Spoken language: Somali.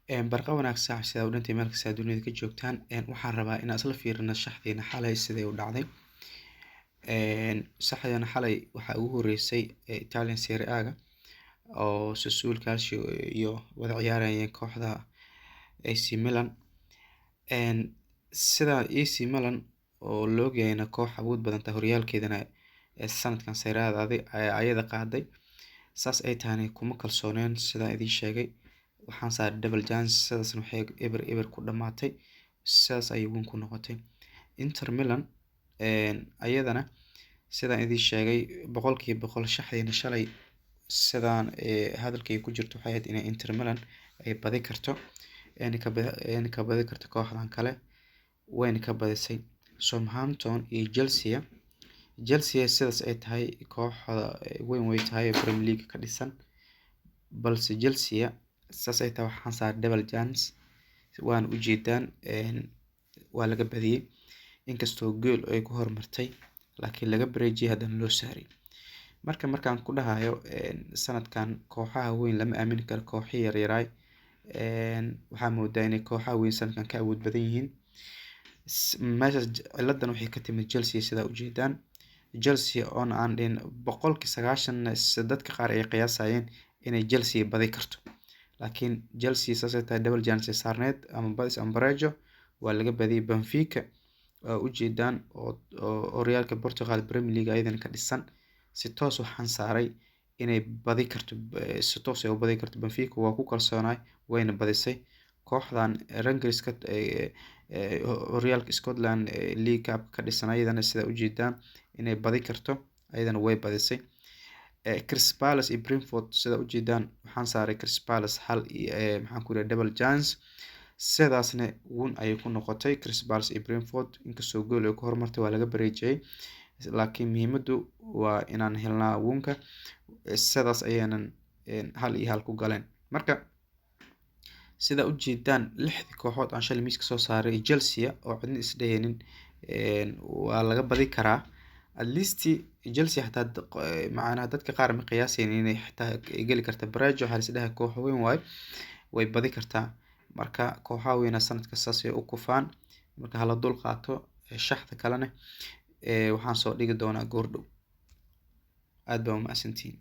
barqa wanaagsan sida u dhintay meel kasta dunida ka joogtaan waxaan rabaa inaan isla fiirino shaxdiina xalay siday u dhacday. Saxdana xalay waxaa ugu horeysay Italian Serie A-ga oo Sassuolo Calcio iyo wada ciyaarayeen kooxda AC Milan. Sida AC Milan oo loo ogayayna koox awood badan tahay horyaalkeedana sanadkan Serie A ayada qaaday. saas ay tahayna kuma kalsooneen sida idin sheegay. waxaan saaray double chance sidaasna waxay eber ku dhamaatay. sidaas ayay win ku noqotay. Inter Milan ayadana sidaan idin sheegay boqolkiiba boqol shaxdiina shalay sidaan hadalkay ku jirto waxay ahayd inay Inter Milan ay badi karto ka badi karto kooxdan kale wayna ka badisay. Southampton iyo Chelsea sidaas ay tahay kooxda weyn way tahay Premier League ka dhisan balse Chelsea saas ay tahay waxaan saaray double chance waan u jeedaan waa laga badiyay inkastoo goal ay ku hormartay laakiin laga bareejiyay haddana loo saaray. markaan ku dhahayo sanadkan kooxaha weyn lama aamini karo kooxo yaryaraay. waxaa moodaa inay kooxaha weyn sanadkan ka awood badan yihiin. meeshaas ciladan waxay ka timid Chelsea sida u jeedaan. Chelsea on aan dhin boqolkiiba 90 dadka qaar ay qiyaasayeen inay Chelsea badi karto laakiin Chelsea saas ay tahay double chance saarneed ama badis ambarejo waa laga badiyay. Benfica u jeedaan oo horyaalka Portugal Premier League ayadana ka dhisan si toos waxaan saaray inay badi karto si toos ay u badi karto. Benfica waa ku kalsoonaay wayna badisay. kooxdan Rangers ka horyaalka Scotland League Cup ka dhisan ayadana sida u jeedaan inay badi karto ayadana way badisay. Crystal Palace iyo Brentford sida u jeedaan waxaan saaray Crystal Palace hal maxaan ku leeyahay double chance sidaasna win ayay ku noqotay. Crystal Palace iyo Brentford inkastoo goal ay ku hormartay waa laga bareejiyay laakiin muhiimadu waa inaan helnaa winka sidaas ayaanan hal iyo hal ku galeen. marka sida u jeedaan 6 kooxood aan shalay miiska soo saaray Chelsea oo cidna isdhaynin waa laga badi karaa at least Chelsea hataa macnaha dadka qaar ma qiyaaseen inay xitaa gali karto bareejo waxaa isdhahay koox weyn way badi kartaa. marka kooxaha weyn sanadka saas ay u kufaan marka hala dul qaato shaxda kalena waxaan soo dhigi doonaa goordhow. aad baa u mahadsantihiin.